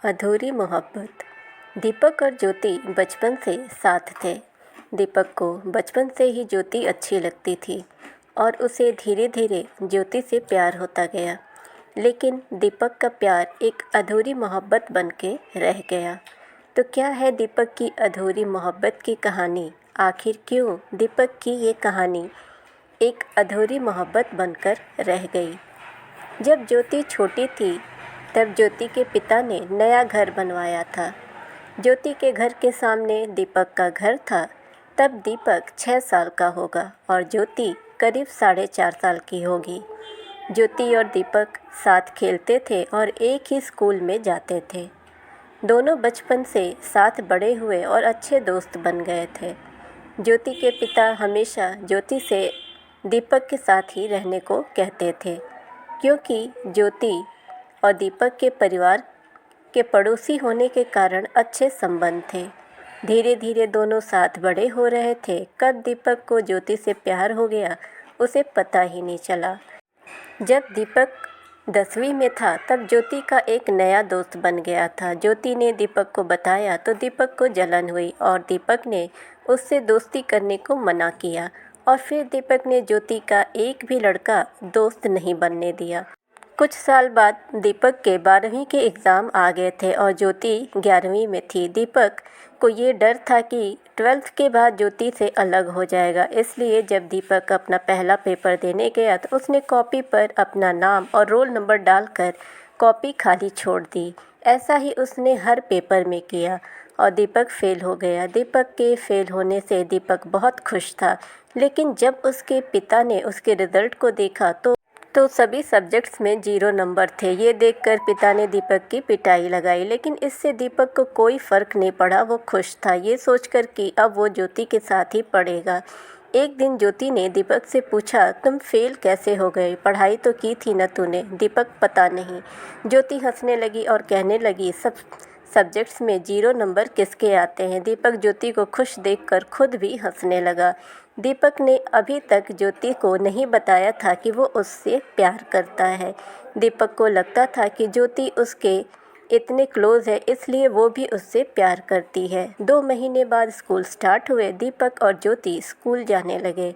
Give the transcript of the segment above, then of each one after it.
अधूरी मोहब्बत। दीपक और ज्योति बचपन से साथ थे। दीपक को बचपन से ही ज्योति अच्छी लगती थी और उसे धीरे धीरे ज्योति से प्यार होता गया। लेकिन दीपक का प्यार एक अधूरी मोहब्बत बन के रह गया। तो क्या है दीपक की अधूरी मोहब्बत की कहानी? आखिर क्यों दीपक की ये कहानी एक अधूरी मोहब्बत बनकर रह गई? जब ज्योति छोटी थी तब ज्योति के पिता ने नया घर बनवाया था। ज्योति के घर के सामने दीपक का घर था। तब दीपक 6 साल का होगा और ज्योति करीब 4.5 साल की होगी। ज्योति और दीपक साथ खेलते थे और एक ही स्कूल में जाते थे। दोनों बचपन से साथ बड़े हुए और अच्छे दोस्त बन गए थे। ज्योति के पिता हमेशा ज्योति से दीपक के साथ ही रहने को कहते थे, क्योंकि ज्योति और दीपक के परिवार के पड़ोसी होने के कारण अच्छे संबंध थे। धीरे धीरे दोनों साथ बड़े हो रहे थे। कब दीपक को ज्योति से प्यार हो गया उसे पता ही नहीं चला। जब दीपक 10वीं में था तब ज्योति का एक नया दोस्त बन गया था। ज्योति ने दीपक को बताया तो दीपक को जलन हुई और दीपक ने उससे दोस्ती करने को मना किया। और फिर दीपक ने ज्योति का एक भी लड़का दोस्त नहीं बनने दिया। कुछ साल बाद दीपक के 12वीं के एग्ज़ाम आ गए थे और ज्योति 11वीं में थी। दीपक को ये डर था कि 12th के बाद ज्योति से अलग हो जाएगा। इसलिए जब दीपक अपना पहला पेपर देने गया तो उसने कॉपी पर अपना नाम और रोल नंबर डालकर कॉपी खाली छोड़ दी। ऐसा ही उसने हर पेपर में किया और दीपक फेल हो गया। दीपक के फेल होने से दीपक बहुत खुश था, लेकिन जब उसके पिता ने उसके रिज़ल्ट को देखा तो सभी सब्जेक्ट्स में 0 नंबर थे। ये देखकर पिता ने दीपक की पिटाई लगाई, लेकिन इससे दीपक को कोई फ़र्क नहीं पड़ा। वो खुश था ये सोचकर कि अब वो ज्योति के साथ ही पढ़ेगा। एक दिन ज्योति ने दीपक से पूछा, तुम फेल कैसे हो गए? पढ़ाई तो की थी न तूने? दीपक, पता नहीं। ज्योति हंसने लगी और कहने लगी, सब सब्जेक्ट्स में 0 नंबर किसके आते हैं? दीपक ज्योति को खुश देखकर खुद भी हंसने लगा। दीपक ने अभी तक ज्योति को नहीं बताया था कि वो उससे प्यार करता है। दीपक को लगता था कि ज्योति उसके इतने क्लोज़ है, इसलिए वो भी उससे प्यार करती है। 2 महीने बाद स्कूल स्टार्ट हुए। दीपक और ज्योति स्कूल जाने लगे।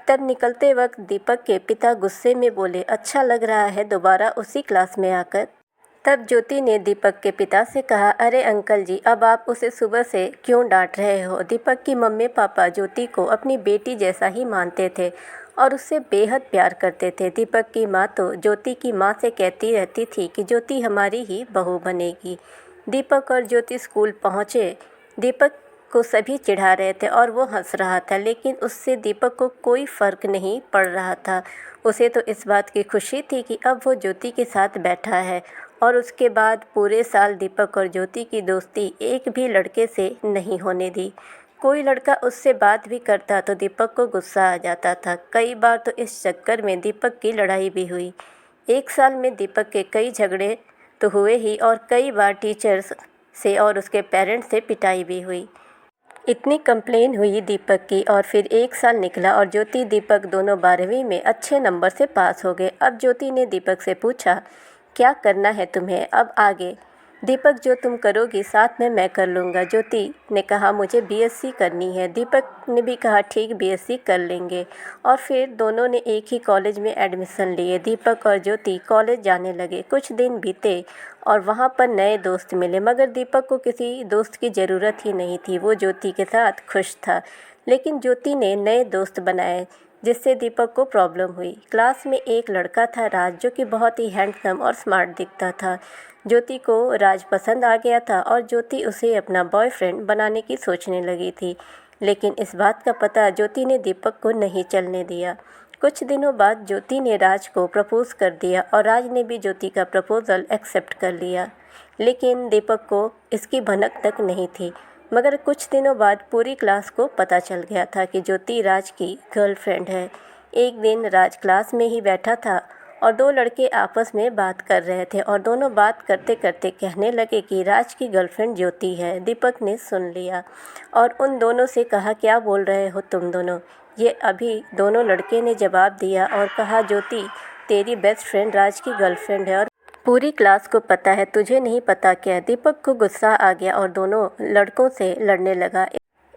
तब निकलते वक्त दीपक के पिता गुस्से में बोले, अच्छा लग रहा है दोबारा उसी क्लास में आकर? तब ज्योति ने दीपक के पिता से कहा, अरे अंकल जी, अब आप उसे सुबह से क्यों डांट रहे हो? दीपक की मम्मी पापा ज्योति को अपनी बेटी जैसा ही मानते थे और उससे बेहद प्यार करते थे। दीपक की माँ तो ज्योति की माँ से कहती रहती थी कि ज्योति हमारी ही बहू बनेगी। दीपक और ज्योति स्कूल पहुँचे। दीपक को सभी चिढ़ा रहे थे और वो हंस रहा था, लेकिन उससे दीपक को कोई फ़र्क नहीं पड़ रहा था। उसे तो इस बात की खुशी थी कि अब वो ज्योति के साथ बैठा है। और उसके बाद पूरे साल दीपक और ज्योति की दोस्ती एक भी लड़के से नहीं होने दी। कोई लड़का उससे बात भी करता तो दीपक को गुस्सा आ जाता था। कई बार तो इस चक्कर में दीपक की लड़ाई भी हुई। 1 साल में दीपक के कई झगड़े तो हुए ही और कई बार टीचर्स से और उसके पेरेंट्स से पिटाई भी हुई। इतनी कंप्लेन हुई दीपक की और फिर 1 साल निकला और ज्योति दीपक दोनों 12वीं में अच्छे नंबर से पास हो गए। अब ज्योति ने दीपक से पूछा, क्या करना है तुम्हें अब आगे? दीपक, जो तुम करोगी साथ में मैं कर लूँगा। ज्योति ने कहा, मुझे बीएससी करनी है। दीपक ने भी कहा, ठीक, बीएससी कर लेंगे। और फिर दोनों ने एक ही कॉलेज में एडमिशन लिए। दीपक और ज्योति कॉलेज जाने लगे। कुछ दिन बीते और वहाँ पर नए दोस्त मिले, मगर दीपक को किसी दोस्त की ज़रूरत ही नहीं थी। वो ज्योति के साथ खुश था, लेकिन ज्योति ने नए दोस्त बनाए जिससे दीपक को प्रॉब्लम हुई। क्लास में एक लड़का था राज, जो कि बहुत ही हैंडसम और स्मार्ट दिखता था। ज्योति को राज पसंद आ गया था और ज्योति उसे अपना बॉयफ्रेंड बनाने की सोचने लगी थी, लेकिन इस बात का पता ज्योति ने दीपक को नहीं चलने दिया। कुछ दिनों बाद ज्योति ने राज को प्रपोज़ कर दिया और राज ने भी ज्योति का प्रपोज़ल एक्सेप्ट कर लिया, लेकिन दीपक को इसकी भनक तक नहीं थी। मगर कुछ दिनों बाद पूरी क्लास को पता चल गया था कि ज्योति राज की गर्लफ्रेंड है। एक दिन राज क्लास में ही बैठा था और 2 लड़के आपस में बात कर रहे थे और दोनों बात करते करते कहने लगे कि राज की गर्लफ्रेंड ज्योति है। दीपक ने सुन लिया और उन दोनों से कहा, क्या बोल रहे हो तुम दोनों? ये अभी दोनों लड़के ने जवाब दिया और कहा, ज्योति तेरी बेस्ट फ्रेंड राज की गर्लफ्रेंड है और पूरी क्लास को पता है, तुझे नहीं पता क्या। दीपक को गुस्सा आ गया और दोनों लड़कों से लड़ने लगा।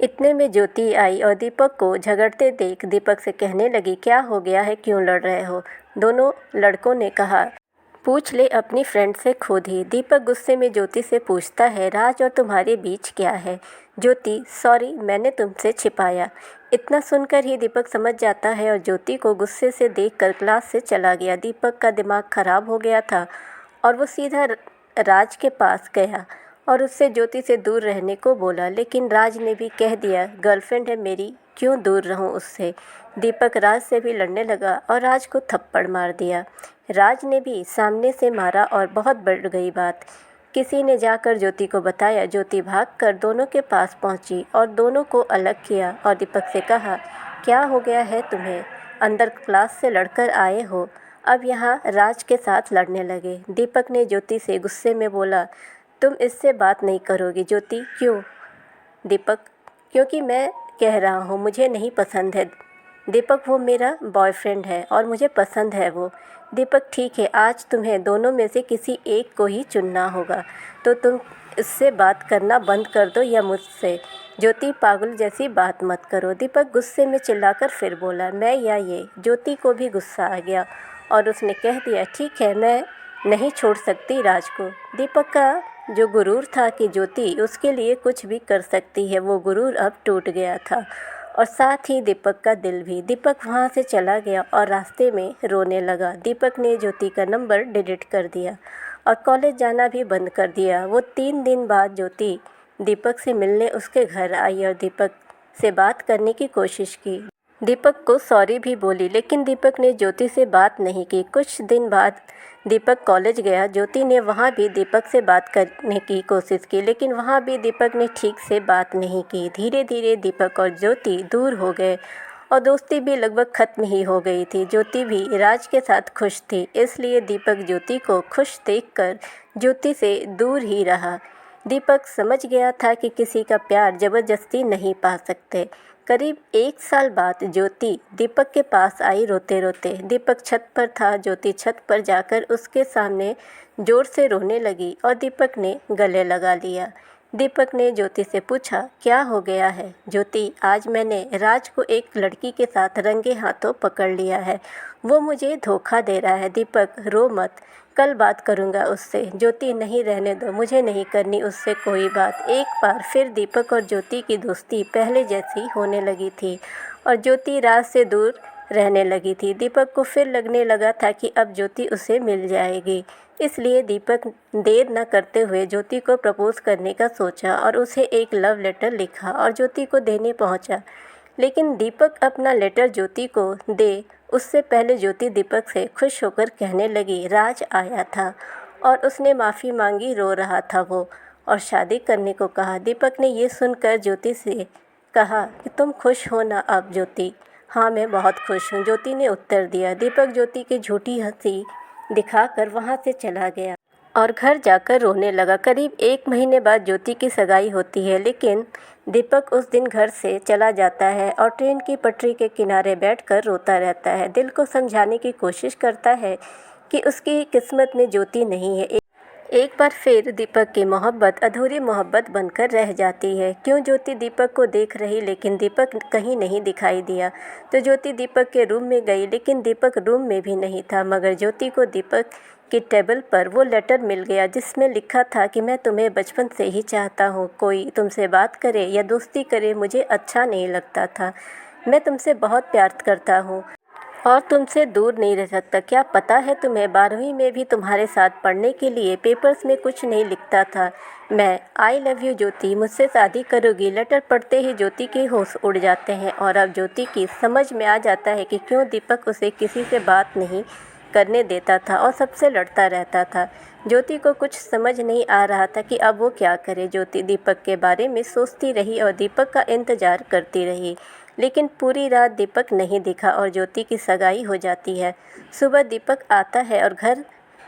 इतने में ज्योति आई और दीपक को झगड़ते देख दीपक से कहने लगी, क्या हो गया है, क्यों लड़ रहे हो। दोनों लड़कों ने कहा, पूछ ले अपनी फ्रेंड से खुद ही। दीपक गुस्से में ज्योति से पूछता है, राज और तुम्हारे बीच क्या है। ज्योति, सॉरी, मैंने तुमसे छिपाया। इतना सुनकर ही दीपक समझ जाता है और ज्योति को गुस्से से देखकर क्लास से चला गया। दीपक का दिमाग खराब हो गया था और वो सीधा राज के पास गया और उससे ज्योति से दूर रहने को बोला, लेकिन राज ने भी कह दिया, गर्लफ्रेंड है मेरी, क्यों दूर रहूं उससे। दीपक राज से भी लड़ने लगा और राज को थप्पड़ मार दिया। राज ने भी सामने से मारा और बहुत बढ़ गई बात। किसी ने जाकर ज्योति को बताया। ज्योति भागकर दोनों के पास पहुंची और दोनों को अलग किया और दीपक से कहा, क्या हो गया है तुम्हें, अंदर क्लास से लड़कर आए हो, अब यहाँ राज के साथ लड़ने लगे। दीपक ने ज्योति से गुस्से में बोला, तुम इससे बात नहीं करोगी। ज्योति, क्यों। दीपक, क्योंकि मैं कह रहा हूँ मुझे नहीं पसंद है। दीपक, वो मेरा बॉयफ्रेंड है और मुझे पसंद है वो। दीपक, ठीक है, आज तुम्हें दोनों में से किसी एक को ही चुनना होगा, तो तुम इससे बात करना बंद कर दो या मुझसे। ज्योति, पागल जैसी बात मत करो। दीपक गुस्से में चिल्लाकर फिर बोला, मैं या ये। ज्योति को भी गुस्सा आ गया और उसने कह दिया, ठीक है, मैं नहीं छोड़ सकती राज को। दीपक का जो गुरूर था कि ज्योति उसके लिए कुछ भी कर सकती है, वो गुरूर अब टूट गया था और साथ ही दीपक का दिल भी। दीपक वहाँ से चला गया और रास्ते में रोने लगा। दीपक ने ज्योति का नंबर डिलीट कर दिया और कॉलेज जाना भी बंद कर दिया। वो 3 दिन बाद ज्योति दीपक से मिलने उसके घर आई और दीपक से बात करने की कोशिश की। दीपक को सॉरी भी बोली, लेकिन दीपक ने ज्योति से बात नहीं की। कुछ दिन बाद दीपक कॉलेज गया। ज्योति ने वहाँ भी दीपक से बात करने की कोशिश की, लेकिन वहाँ भी दीपक ने ठीक से बात नहीं की। धीरे धीरे दीपक और ज्योति दूर हो गए और दोस्ती भी लगभग ख़त्म ही हो गई थी। ज्योति भी राज के साथ खुश थी, इसलिए दीपक ज्योति को खुश देखकर ज्योति से दूर ही रहा। दीपक समझ गया था कि किसी का प्यार ज़बरदस्ती नहीं पा सकते। करीब 1 साल बाद ज्योति दीपक के पास आई रोते रोते। दीपक छत पर था। ज्योति छत पर जाकर उसके सामने ज़ोर से रोने लगी और दीपक ने गले लगा लिया। दीपक ने ज्योति से पूछा, क्या हो गया है। ज्योति, आज मैंने राज को एक लड़की के साथ रंगे हाथों पकड़ लिया है, वो मुझे धोखा दे रहा है। दीपक, रो मत, कल बात करूँगा उससे। ज्योति, नहीं, रहने दो, मुझे नहीं करनी उससे कोई बात। एक बार फिर दीपक और ज्योति की दोस्ती पहले जैसी होने लगी थी और ज्योति राज से दूर रहने लगी थी। दीपक को फिर लगने लगा था कि अब ज्योति उसे मिल जाएगी, इसलिए दीपक देर न करते हुए ज्योति को प्रपोज़ करने का सोचा और उसे एक लव लेटर लिखा और ज्योति को देने पहुंचा। लेकिन दीपक अपना लेटर ज्योति को दे उससे पहले ज्योति दीपक से खुश होकर कहने लगी, राज आया था और उसने माफ़ी मांगी, रो रहा था वो, और शादी करने को कहा। दीपक ने ये सुनकर ज्योति से कहा कि तुम खुश हो ना अब। ज्योति, हाँ, मैं बहुत खुश हूँ, ज्योति ने उत्तर दिया। दीपक ज्योति की झूठी हंसी दिखाकर वहाँ से चला गया और घर जाकर रोने लगा। करीब 1 महीने बाद ज्योति की सगाई होती है, लेकिन दीपक उस दिन घर से चला जाता है और ट्रेन की पटरी के किनारे बैठकर रोता रहता है। दिल को समझाने की कोशिश करता है कि उसकी किस्मत में ज्योति नहीं है। एक बार फिर दीपक की मोहब्बत अधूरी मोहब्बत बनकर रह जाती है। क्यों ज्योति दीपक को देख रही, लेकिन दीपक कहीं नहीं दिखाई दिया। तो ज्योति दीपक के रूम में गई, लेकिन दीपक रूम में भी नहीं था। मगर ज्योति को दीपक की टेबल पर वो लेटर मिल गया जिसमें लिखा था कि मैं तुम्हें बचपन से ही चाहता हूँ, कोई तुमसे बात करे या दोस्ती करे मुझे अच्छा नहीं लगता था। मैं तुमसे बहुत प्यार करता हूँ और तुमसे दूर नहीं रह सकता। क्या पता है तुम्हें, 12वीं में भी तुम्हारे साथ पढ़ने के लिए पेपर्स में कुछ नहीं लिखता था मैं। आई लव यू ज्योति, मुझसे शादी करोगी। लेटर पढ़ते ही ज्योति के होश उड़ जाते हैं और अब ज्योति की समझ में आ जाता है कि क्यों दीपक उसे किसी से बात नहीं करने देता था और सबसे लड़ता रहता था। ज्योति को कुछ समझ नहीं आ रहा था कि अब वो क्या करे। ज्योति दीपक के बारे में सोचती रही और दीपक का इंतज़ार करती रही, लेकिन पूरी रात दीपक नहीं दिखा और ज्योति की सगाई हो जाती है। सुबह दीपक आता है और घर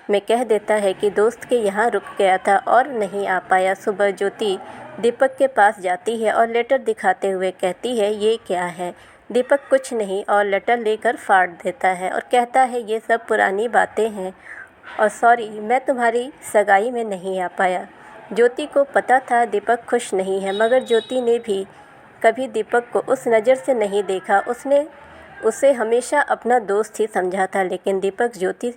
में कह देता है कि दोस्त के यहाँ रुक गया था और नहीं आ पाया। सुबह ज्योति दीपक के पास जाती है और लेटर दिखाते हुए कहती है, ये क्या है। दीपक कुछ नहीं और लेटर लेकर फाड़ देता है और कहता है, ये सब पुरानी बातें हैं और सॉरी मैं तुम्हारी सगाई में नहीं आ पाया। ज्योति को पता था दीपक खुश नहीं है, मगर ज्योति ने भी कभी दीपक को उस नज़र से नहीं देखा। उसने उसे हमेशा अपना दोस्त ही समझा था, लेकिन दीपक ज्योति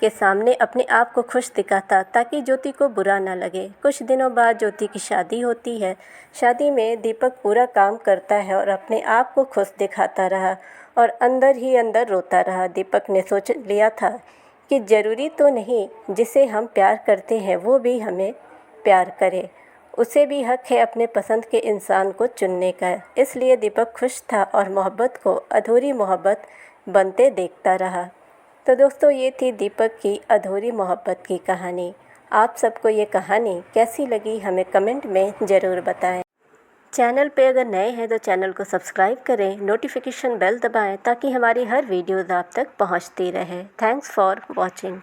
के सामने अपने आप को खुश दिखाता ताकि ज्योति को बुरा ना लगे। कुछ दिनों बाद ज्योति की शादी होती है। शादी में दीपक पूरा काम करता है और अपने आप को खुश दिखाता रहा और अंदर ही अंदर रोता रहा। दीपक ने सोच लिया था कि ज़रूरी तो नहीं जिसे हम प्यार करते हैं वो भी हमें प्यार करे, उसे भी हक है अपने पसंद के इंसान को चुनने का। इसलिए दीपक खुश था और मोहब्बत को अधूरी मोहब्बत बनते देखता रहा। तो दोस्तों, ये थी दीपक की अधूरी मोहब्बत की कहानी। आप सबको ये कहानी कैसी लगी हमें कमेंट में ज़रूर बताएं। चैनल पे अगर नए हैं तो चैनल को सब्सक्राइब करें, नोटिफिकेशन बेल दबाएं ताकि हमारी हर वीडियोज़ आप तक पहुंचती रहे। Thanks for watching.